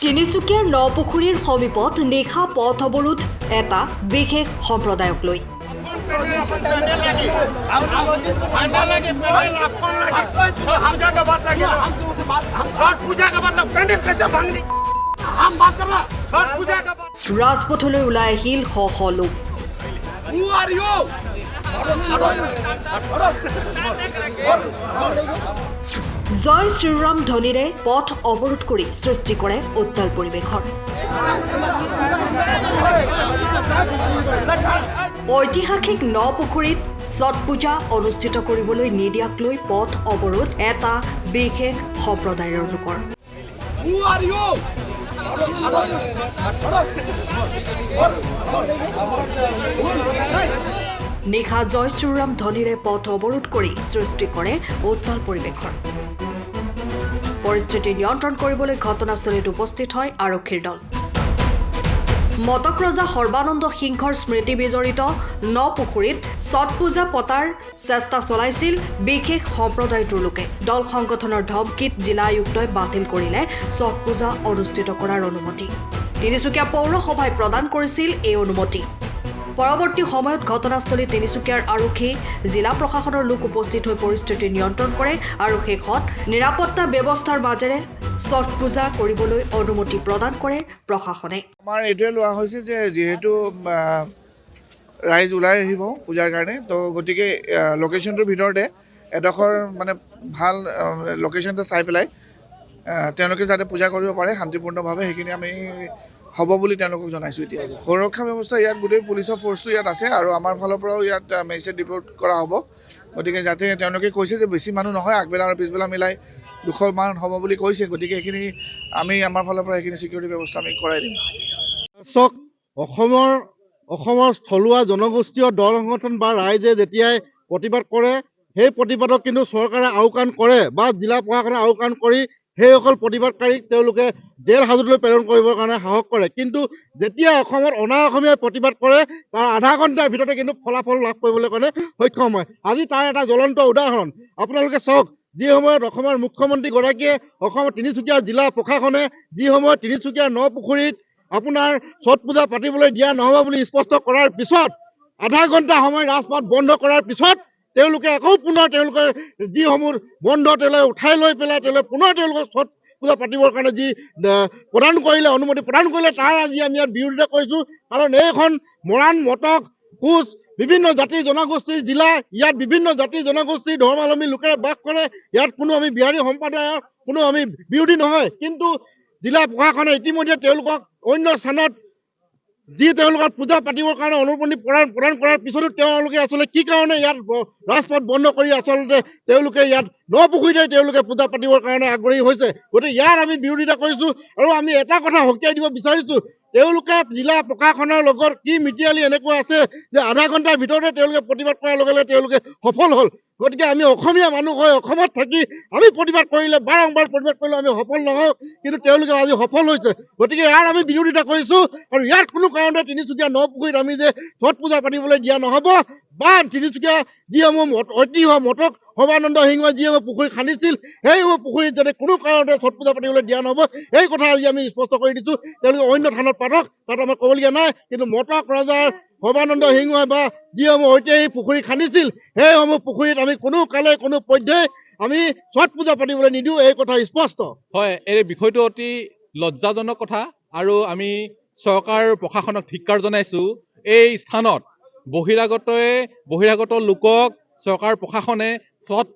তিনিচুকীয়াৰ নপুখুৰীৰ সমীপত নিশা পথ অৱৰোধ এটা বিশেষ সম্প্ৰদায়ক লৈ ৰাজপথলৈ ওলাই আহিল শ শ লোক। জয় শ্ৰীৰাম ধ্বনিৰে পথ অৱৰোধ কৰি সৃষ্টি কৰে উত্তাল পৰিৱেশৰ। ঐতিহাসিক নপুখুৰীত ছট পূজা অনুষ্ঠিত কৰিবলৈ নিদিয়াক লৈ পথ অৱৰোধ এটা বিশেষ সম্প্ৰদায়ৰ লোকৰ। নিশা জয় শ্ৰীৰাম ধ্বনিৰে পথ অৱৰোধ কৰি সৃষ্টি কৰে উত্তাল পৰিৱেশৰ। পৰিস্থিতি নিয়ন্ত্ৰণ কৰিবলৈ ঘটনাস্থলীত উপস্থিত হয় আৰক্ষীৰ দল। মটক ৰজা সৰ্বানন্দ সিংহৰ স্মৃতি বিজড়িত নপুখুৰীত ছট পূজা পতাৰ চেষ্টা চলাইছিল বিশেষ সম্প্ৰদায়টোৰ লোকে। দল সংগঠনৰ ধমকিত জিলা আয়ুক্তই বাতিল কৰিলে ছট পূজা অনুষ্ঠিত কৰাৰ অনুমতি। তিনিচুকীয়া পৌৰসভাই প্ৰদান কৰিছিল এই অনুমতি। পৰৱৰ্তী সময়ত ঘটনাস্থলীত তিনিচুকীয়াৰ আৰক্ষী জিলা প্ৰশাসনৰ লোক উপস্থিত হৈ পৰিস্থিতি নিয়ন্ত্ৰণ কৰে আৰু শেষত নিৰাপত্তা ব্যৱস্থাৰ মাজেৰে ছট পূজা কৰিবলৈ অনুমতি প্ৰদান কৰে প্ৰশাসনে। আমাৰ এইটোৱে লোৱা হৈছে যে যিহেতু ৰাইজ ওলাই আহিব পূজাৰ কাৰণে, তো গতিকে লোকেশ্যনটোৰ ভিতৰতে এডোখৰ মানে ভাল লোকেশ্যন এটা চাই পেলাই তেওঁলোকে যাতে পূজা কৰিব পাৰে শান্তিপূৰ্ণভাৱে, সেইখিনি আমি হ'ব বুলি তেওঁলোকক জনাইছোঁ। এতিয়া সুৰক্ষা ব্যৱস্থা ইয়াত গোটেই পুলিচৰ ফ'ৰ্চটো ইয়াত আছে আৰু আমাৰ ফালৰ পৰাও ইয়াত মেজিষ্ট্ৰেট ৰিপৰ্ট কৰা হ'ব। গতিকে যাতে তেওঁলোকে কৈছে যে বেছি মানুহ নহয়, আগবেলা আৰু পিছবেলা মিলাই 200 মান হ'ব বুলি কৈছে। গতিকে এইখিনি আমি আমাৰ ফালৰ পৰা এইখিনি ছিকিউৰিটি ব্যৱস্থা আমি কৰাই দিম। চাওক, অসমৰ থলুৱা জনগোষ্ঠীয় দল সংগঠন বা ৰাইজে যেতিয়াই প্ৰতিবাদ কৰে, সেই প্ৰতিবাদক কিন্তু চৰকাৰে আওকাণ কৰে বা জিলা প্ৰশাসনে আওকাণ কৰি সেইসকল প্ৰতিবাদকাৰীক তেওঁলোকে জেল হাজতলৈ প্ৰেৰণ কৰিবৰ কাৰণে সাহস কৰে। কিন্তু যেতিয়া অসমত অনা অসমীয়াই প্ৰতিবাদ কৰে, তাৰ আধা ঘণ্টাৰ ভিতৰতে কিন্তু ফলাফল লাভ কৰিবলৈ কাৰণে সক্ষম হয়। আজি তাৰ এটা জ্বলন্ত উদাহৰণ আপোনালোকে চাওক। যি সময়ত অসমৰ মুখ্যমন্ত্ৰীগৰাকীয়ে অসমৰ তিনিচুকীয়া জিলা প্ৰশাসনে যি সময়ত তিনিচুকীয়া নপুখুৰীত আপোনাৰ ছট পূজা পাতিবলৈ দিয়া নহ'ব বুলি স্পষ্ট কৰাৰ পিছত, আধা ঘণ্টা সময় ৰাজপথ বন্ধ কৰাৰ পিছত তেওঁলোকে আকৌ পুনৰ তেওঁলোকে যিসমূহ বন্ধ তেওঁলোকে উঠাই লৈ পেলাই তেওঁলোকে পুনৰ তেওঁলোকক ছট পূজা পাতিবৰ কাৰণে যি প্ৰদান কৰিলে, অনুমতি প্ৰদান কৰিলে, তাৰ আজি আমি ইয়াত বিৰোধিতা কৰিছোঁ। কাৰণ এইখন মৰাণ, মটক, কোচ বিভিন্ন জাতি জনগোষ্ঠীৰ জিলা। ইয়াত বিভিন্ন জাতি জনগোষ্ঠীৰ ধৰ্মাৱলম্বী লোকেৰে বাস কৰে। ইয়াত কোনো আমি বিহাৰী সম্প্ৰদায়ৰ কোনো আমি বিৰোধী নহয়। কিন্তু জিলা প্ৰশাসনে ইতিমধ্যে তেওঁলোকক অন্য স্থানত যি তেওঁলোকৰ পূজা পাতিবৰ কাৰণে অনুমতি প্ৰদান কৰাৰ পিছতো তেওঁলোকে আচলতে কি কাৰণে ইয়াত ৰাজপথ বন্ধ কৰি আচলতে তেওঁলোকে ইয়াত নপুখুৰীতে তেওঁলোকে পূজা পাতিবৰ কাৰণে আগ্ৰহী হৈছে। গতিকে ইয়াৰ আমি বিৰোধিতা কৰিছোঁ আৰু আমি এটা কথা সকীয়াই দিব বিচাৰিছোঁ, তেওঁলোকে জিলা প্ৰশাসনৰ লগত কি মিতিৰালি এনেকুৱা আছে যে আধা ঘণ্টাৰ ভিতৰতে তেওঁলোকে প্ৰতিবাদ কৰাৰ লগে লগে তেওঁলোকে সফল হ'ল। গতিকে আমি অসমীয়া মানুহ হৈ অসমত থাকি আমি প্ৰতিবাদ কৰিলে, বাৰম্বাৰ প্ৰতিবাদ কৰিলে আমি সফল নহওঁ, কিন্তু তেওঁলোকে আজি সফল হৈছে। গতিকে ইয়াৰ আমি বিৰোধিতা কৰিছোঁ আৰু ইয়াত কোনো কাৰণতে তিনিচুকীয়া নপুখুৰীত আমি যে ছট পূজা পাতিবলৈ দিয়া নহ'ব বা তিনিচুকীয়া যিসমূহ ঐতিহ্য মটক সৰ্বানন্দ সিংহই যিসমূহ পুখুৰী খান্দিছিল, সেইসমূহ পুখুৰীত যাতে কোনো কাৰণতে ছট পূজা পাতিবলৈ দিয়া নহ'ব, এই কথা আজি আমি স্পষ্ট কৰি দিছোঁ। তেওঁলোকে অন্য থানত পাতক, তাত আমাৰ ক'বলগীয়া নাই। কিন্তু মটক ৰজাৰ সৰ্বানন্দ সিংহই বা যিসমূহ ঐতিহাসিক পুখুৰী খান্দিছিল, সেইসমূহ পুখুৰীত আমি কোনো কালে কোনো পৰ্যায়ে আমি ছট পূজা পাতিবলৈ নিদিওঁ, এই কথা স্পষ্ট। হয়, এই বিষয়টো অতি লজ্জাজনক কথা আৰু আমি চৰকাৰ প্ৰশাসনক ধিক্কাৰ জনাইছোঁ। এই স্থানত বহিৰাগত লোকক চৰকাৰ প্ৰশাসনে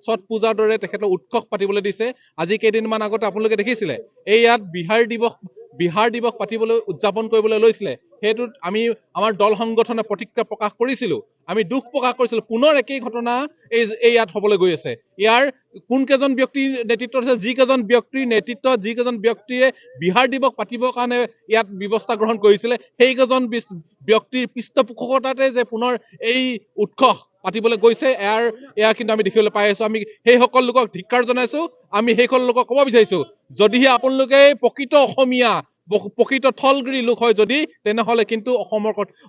ছট পূজাৰ দৰে তেখেতৰ উৎসৱ পাতিবলৈ দিছে। আজি কেইদিনমান আগতে আপোনালোকে দেখিছিলে এই ইয়াত বিহাৰ দিৱস পাতিবলৈ উদযাপন কৰিবলৈ লৈছিলে। সেইটোত আমি আমাৰ দল সংগঠনে প্ৰতিক্ৰিয়া প্ৰকাশ কৰিছিলোঁ, আমি দুখ প্ৰকাশ কৰিছিলোঁ। পুনৰ একেই ঘটনা এই ইয়াত হ'বলৈ গৈ আছে। ইয়াৰ কোনকেইজন ব্যক্তিৰ নেতৃত্বত আছে, যিকেইজন ব্যক্তিৰ নেতৃত্বত যিকেইজন ব্যক্তিয়ে বিহাৰ দিৱস পাতিবৰ কাৰণে ইয়াত ব্যৱস্থা গ্ৰহণ কৰিছিলে, সেইকেইজন ব্যক্তিৰ পৃষ্ঠপোষকতাতে যে পুনৰ এই উৎসৱ পাতিবলৈ গৈছে, এয়া কিন্তু আমি দেখিবলৈ পাই আছোঁ। আমি সেইসকল লোকক ধিক্কাৰ জনাইছোঁ। আমি সেইসকল লোকক ক'ব বিচাৰিছোঁ, যদিহে আপোনালোকে প্ৰকৃত অসমীয়া, প্ৰকৃত থলগিৰি লোক হয় যদি, তেনেহ'লে কিন্তু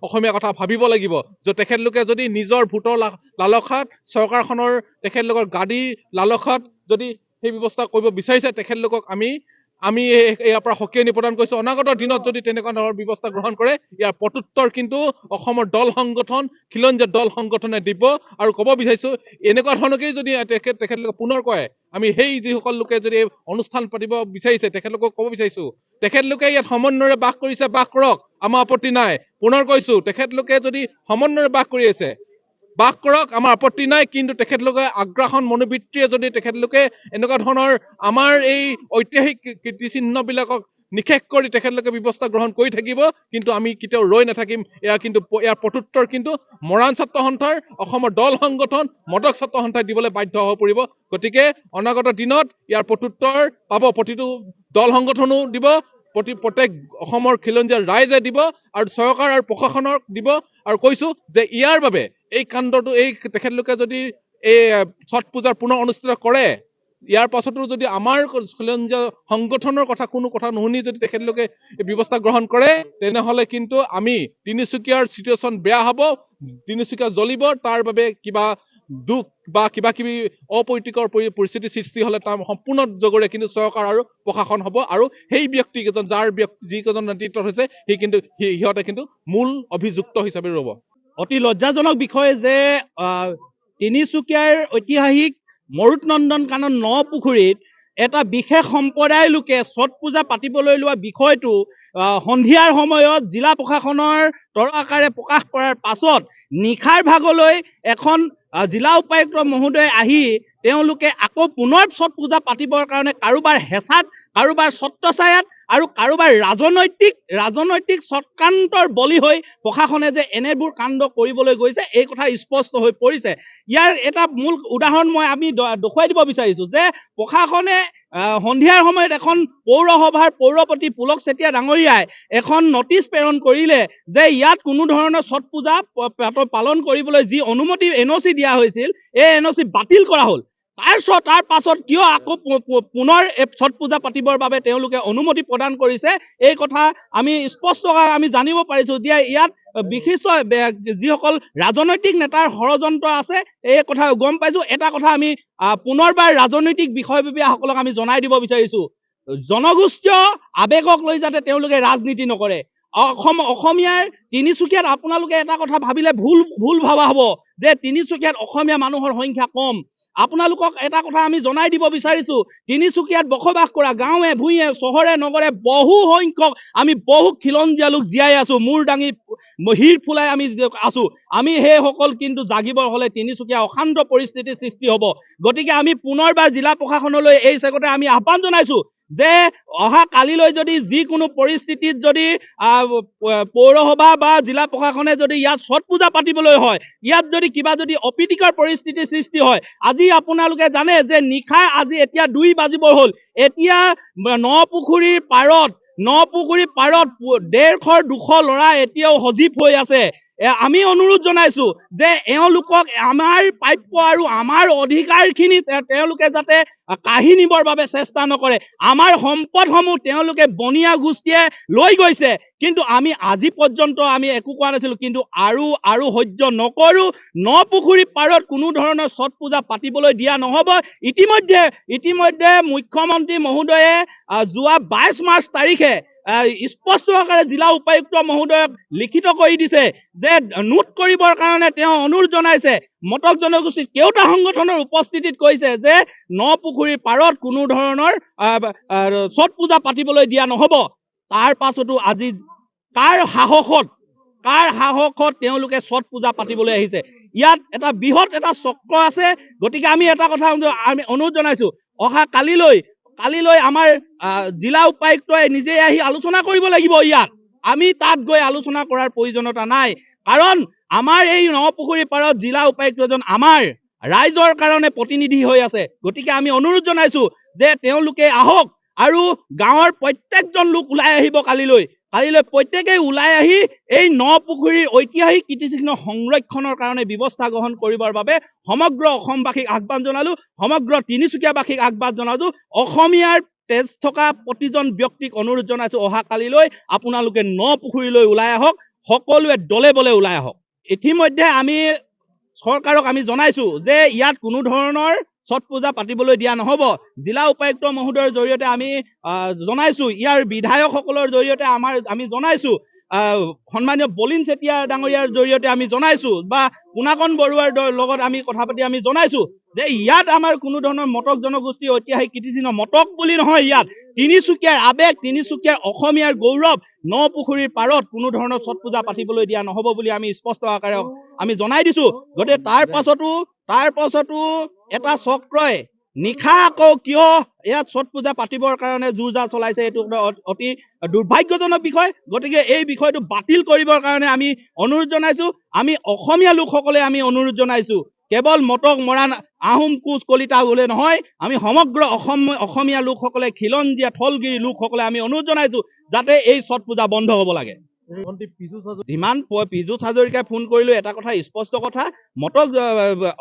অসমীয়া কথা ভাবিব লাগিব যে তেখেতলোকে যদি নিজৰ ভোটৰ লালসাত, চৰকাৰখনৰ তেখেতলোকৰ গাদীৰ লালসাত যদি সেই ব্যৱস্থা কৰিব বিচাৰিছে, তেখেতলোকক আমি আমি ইয়াৰ পৰা সকিয়নি প্ৰদান কৰিছো অনাগত দিনত যদি তেনেকুৱা ধৰণৰ ব্যৱস্থা গ্ৰহণ কৰে ইয়াৰ প্ৰত্যুত্তৰ কিন্তু অসমৰ দল সংগঠন খিলঞ্জীয়া দল সংগঠনে দিব আৰু ক'ব বিচাৰিছো এনেকুৱা ধৰণকেই যদি তেখেতলোকে পুনৰ কয় আমি সেই যিসকল লোকে যদি অনুষ্ঠান পাতিব বিচাৰিছে তেখেতলোকক ক'ব বিচাৰিছো তেখেতলোকে ইয়াত সমন্বয়েৰে বাস কৰিছে বাস কৰক আমাৰ আপত্তি নাই পুনৰ কৈছো তেখেতলোকে যদি সমন্বয়েৰে বাস কৰি আছে বাস কৰক আমাৰ আপত্তি নাই কিন্তু তেখেতলোকে আগ্ৰাসন মনোবৃত্তিয়ে যদি তেখেতলোকে এনেকুৱা ধৰণৰ আমাৰ এই ঐতিহাসিক কীৰ্তিচিহ্নবিলাকক নিশেষ কৰি তেখেতলোকে ব্যৱস্থা গ্ৰহণ কৰি থাকিব কিন্তু আমি কেতিয়াও ৰৈ নাথাকিম ইয়াৰ প্ৰত্যুত্তৰ কিন্তু মৰাণ ছাত্ৰ সন্থাৰ অসমৰ দল সংগঠন মদক ছাত্ৰ সন্থাই দিবলৈ বাধ্য হৈ পৰিব গতিকে অনাগত দিনত ইয়াৰ প্ৰত্যুত্তৰ পাব প্ৰতিটো দল সংগঠনো দিব প্ৰত্যেক অসমৰ খিলঞ্জীয়া ৰাইজে দিব আৰু চৰকাৰ আৰু প্ৰশাসনক দিব আৰু কৈছো যে ইয়াৰ বাবে এই কাণ্ডটো এই তেখেতলোকে যদি এই ছট পূজাৰ পুনৰ অনুষ্ঠিত কৰে ইয়াৰ পাছতো যদি আমাৰ খিলঞ্জীয়া সংগঠনৰ কোনো কথা নুশুনি যদি তেখেতলোকে ব্যৱস্থা গ্ৰহণ কৰে তেনেহলে কিন্তু আমি তিনিচুকীয়াৰ চিটুৱেশ্যন বেয়া হ'ব তিনিচুকীয়া জ্বলিব তাৰ বাবে কিবা দুখ বা কিবা কিবি অপ্ৰীতিকৰ পৰিস্থিতি সৃষ্টি হলে তাৰ সম্পূৰ্ণ জগৰে কিন্তু চৰকাৰ আৰু প্ৰশাসন হ'ব আৰু সেই ব্যক্তিকেইজন যিকেইজন নেতৃত্বত হৈছে সিহঁতে কিন্তু মূল অভিযুক্ত হিচাপে ৰ'ব অতি লজ্জাজনক বিষয় যে তিনিচুকীয়াৰ ঐতিহাসিক মৰুৎনন্দন কানন নপুখুৰীত এটা বিশেষ সম্প্ৰদায়ৰ লোকে ছট পূজা পাতিবলৈ লোৱা বিষয়টো সন্ধিয়াৰ সময়ত জিলা প্ৰশাসনৰ তৰকাৰে প্ৰকাশ কৰাৰ পাছত নিশাৰ ভাগলৈ এখন জিলা উপায়ুক্ত মহোদয় আহি তেওঁলোকে আকৌ পুনৰ ছট পূজা পাতিবৰ কাৰণে কাৰোবাৰ হেঁচাত কাৰোবাৰ ছত্ৰছায়াত আৰু কাৰোবাৰ ৰাজনৈতিক চক্ৰান্তৰ বলি হৈ প্ৰশাসনে যে এনেবোৰ কাণ্ড কৰিবলৈ গৈছে এই কথা স্পষ্ট হৈ পৰিছে ইয়াৰ এটা মূল উদাহৰণ আমি দেখুৱাই দিব বিচাৰিছো যে প্ৰশাসনে সন্ধিয়াৰ সময়ত এখন পৌৰসভাৰ পৌৰপতি পুলক চেতিয়া ডাঙৰীয়াই এখন নটিচ প্ৰেৰণ কৰিলে যে ইয়াত কোনো ধৰণৰ ছট পূজা পালন কৰিবলৈ যি অনুমতি NOC দিয়া হৈছিল এই NOC বাতিল কৰা হ'ল তাৰ পাছত কিয় আকৌ পুনৰ ছট পূজা পাতিবৰ বাবে তেওঁলোকে অনুমতি প্ৰদান কৰিছে এই কথা আমি স্পষ্টকৈ আমি জানিব পাৰিছো যে ইয়াত বিশিষ্ট যিসকল ৰাজনৈতিক নেতাৰ ষড়যন্ত্ৰ আছে এই কথা গম পাইছো এটা কথা আমি পুনৰবাৰ ৰাজনৈতিক বিষয়ববীয়াসকলক আমি জনাই দিব বিচাৰিছো জনগোষ্ঠীয় আৱেগক লৈ যাতে তেওঁলোকে ৰাজনীতি নকৰে অসমীয়াৰ তিনিচুকীয়াত আপোনালোকে এটা কথা ভাবিলে ভুল ভাবা হ'ব যে তিনিচুকীয়াত অসমীয়া মানুহৰ সংখ্যা কম আপোনালোকক এটা কথা আমি জনাই দিব বিচাৰিছো তিনিচুকীয়াত বসবাস কৰা গাঁৱে ভূঞে চহৰে নগৰে বহু সংখ্যক আমি বহু খিলঞ্জীয়া লোক জীয়াই আছো মূৰ দাঙি হিৰ ফুলাই আমি আছো আমি সেইসকল কিন্তু জাগিবৰ হলে তিনিচুকীয়া অশান্ত পৰিস্থিতিৰ সৃষ্টি হ'ব গতিকে আমি পুনৰবাৰ জিলা প্ৰশাসনলৈ এই চেগতে আমি আহ্বান জনাইছো যে অহা কালিলৈ যদি যিকোনো পৰিস্থিতিত যদি পৌৰসভা বা জিলা প্ৰশাসনে যদি ইয়াত ছট পূজা পাতিবলৈ হয় ইয়াত যদি অপ্ৰীতিকৰ পৰিস্থিতিৰ সৃষ্টি হয় আজি আপোনালোকে জানে যে নিশা আজি এতিয়া 2 বাজিব হ'ল এতিয়া নপুখুৰীৰ পাৰত 150-200 ল'ৰা এতিয়াও সজীৱ হৈ আছে আমি অনুৰোধ জনাইছো যে এওঁলোকক আমাৰ প্ৰাপ্য আৰু আমাৰ অধিকাৰখিনি তেওঁলোকে যাতে কাঢ়ি নিবৰ বাবে চেষ্টা নকৰে আমাৰ সম্পদসমূহ তেওঁলোকে বনিয়া গোষ্ঠীয়ে লৈ গৈছে কিন্তু আমি আজি পৰ্যন্ত আমি একো কোৱা নাছিলো কিন্তু আৰু সহ্য নকৰো নপুখুৰী পাৰত কোনো ধৰণৰ ছট পূজা পাতিবলৈ দিয়া নহব ইতিমধ্যে মুখ্যমন্ত্ৰী মহোদয়ে যোৱা 22 মাৰ্চ তাৰিখে স্পষ্ট আকাৰে জিলা উপায়ুক্ত মহোদয়ক লিখিত কৰি দিছে যে নোট কৰিবৰ কাৰণে তেওঁ অনুৰোধ জনাইছে মটক জনগোষ্ঠীৰ কেওটা সংগঠনৰ উপস্থিতিত কৈছে যে নপুখুৰীৰ পাৰত কোনো ধৰণৰ ছট পূজা পাতিবলৈ দিয়া নহব তাৰ পাছতো আজি কাৰ সাহসত তেওঁলোকে ছট পূজা পাতিবলৈ আহিছে ইয়াত এটা বৃহৎ এটা চক্ৰ আছে গতিকে আমি এটা কথা আমি অনুৰোধ জনাইছো অহা কালিলৈ আমাৰ জিলা উপায়ুক্তই নিজে আহি আলোচনা কৰিব লাগিব ইয়াত আমি তাত গৈ আলোচনা কৰাৰ প্ৰয়োজনীয়তা নাই কাৰণ আমাৰ এই নপুখুৰী পাৰত জিলা উপায়ুক্তজন আমাৰ ৰাইজৰ কাৰণে প্ৰতিনিধি হৈ আছে গতিকে আমি অনুৰোধ জনাইছো যে তেওঁলোকে আহক আৰু গাঁৱৰ প্ৰত্যেকজন লোক ওলাই আহিব কালিলৈ প্ৰত্যেকেই ওলাই আহি এই নপুখুৰীৰ ঐতিহাসিক কীৰ্তিচিহ্ন সংৰক্ষণৰ কাৰণে ব্যৱস্থা গ্ৰহণ কৰিবৰ বাবে সমগ্ৰ অসমবাসীক আহ্বান জনালো সমগ্ৰ তিনিচুকীয়াবাসীক আহ্বান জনালো অসমীয়াৰ তেজ থকা প্ৰতিজন ব্যক্তিক অনুৰোধ জনাইছো অহা কালিলৈ আপোনালোকে নপুখুৰীলৈ ওলাই আহক সকলোৱে দলে বলে ওলাই আহক ইতিমধ্যে আমি চৰকাৰক আমি জনাইছো যে ইয়াত কোনো ধৰণৰ ছট পূজা পাতিবলৈ দিয়া নহ'ব। জিলা উপায়ুক্ত মহোদয়ৰ জৰিয়তে আমি জনাইছো, ইয়াৰ বিধায়কসকলৰ জৰিয়তে আমি জনাইছো, সন্মানীয় বলিন চেতিয়া ডাঙৰীয়াৰ জৰিয়তে আমি জনাইছো, বা পুনাকন বৰুৱাৰ লগত আমি কথা পাতি আমি জনাইছো যে ইয়াত আমাৰ কোনো ধৰণৰ মটক জনগোষ্ঠীৰ ঐতিহাসিক কীৰ্তিচিহ্ন, মটক বুলি নহয়, ইয়াত তিনিচুকীয়াৰ আৱেগ, তিনিচুকীয়াৰ অসমীয়াৰ গৌৰৱ, নপুখুৰীৰ পাৰত কোনো ধৰণৰ ছট পূজা পাতিবলৈ দিয়া নহ'ব বুলি আমি স্পষ্ট আকাৰে আমি জনাই দিছো। গতিকে তাৰ পাছতো এটা চক্ৰই নিশা আকৌ কিয় ইয়াত ছট পূজা পাতিবৰ কাৰণে জোৰ-জা চলাইছে, এইটো অতি দুৰ্ভাগ্যজনক বিষয়। গতিকে এই বিষয়টো বাতিল কৰিবৰ কাৰণে আমি অনুৰোধ জনাইছো। আমি অসমীয়া লোকসকলে আমি অনুৰোধ জনাইছো, কেৱল মটক মৰাণ আহোম কোচ কলিতা বোলে নহয়, আমি সমগ্ৰ অসমীয়া লোকসকলে, খিলঞ্জীয়া থলগিৰি লোকসকলে আমি অনুৰোধ জনাইছো যাতে এই ছট পূজা বন্ধ হ'ব লাগে। যিমান পীযুষ হাজৰিকাই ফোন কৰিলো, এটা কথা স্পষ্ট কথা, মটক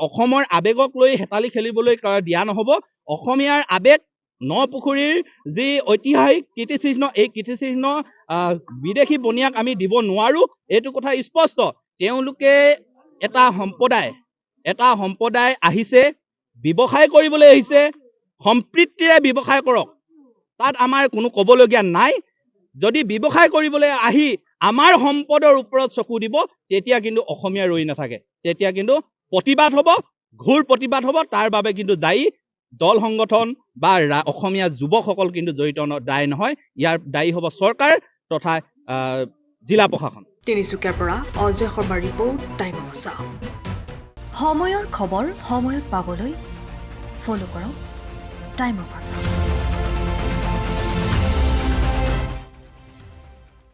অসমৰ আৱেগক লৈ হেতালি খেলিবলৈ দিয়া নহ'ব। অসমীয়াৰ আৱেগ, নপুখুৰীৰ যি ঐতিহাসিক কীৰ্তিচিহ্ন, এই কীৰ্তিচিহ্ন বিদেশী বনিয়াক আমি দিব নোৱাৰো, এইটো কথা স্পষ্ট। তেওঁলোকে এটা সম্প্ৰদায় আহিছে, ব্যৱসায় কৰিবলৈ আহিছে, সম্প্ৰীতিৰে ব্যৱসায় কৰক, তাত আমাৰ কোনো ক'বলগীয়া নাই। যদি ব্যৱসায় কৰিবলৈ আহি আমাৰ সম্পদৰ ওপৰত চকু দিব, তেতিয়া কিন্তু অসমীয়া ৰৈ নাথাকে, তেতিয়া কিন্তু প্ৰতিবাদ হ'ব, ঘোৰ প্ৰতিবাদ হ'ব। তাৰ বাবে কিন্তু দায়ী দল সংগঠন বা অসমীয়া যুৱকসকল কিন্তু জড়িত দায়ী নহয়, ইয়াৰ দায়ী হ'ব চৰকাৰ তথা জিলা প্ৰশাসন। তিনিচুকীয়াৰ পৰা অজয় শৰ্মাৰ ৰিপৰ্ট, টাইম অফ আছাম। সময়ৰ খবৰ সময়ত পাবলৈ ফ'ল' কৰক টাইম অফ আছাম।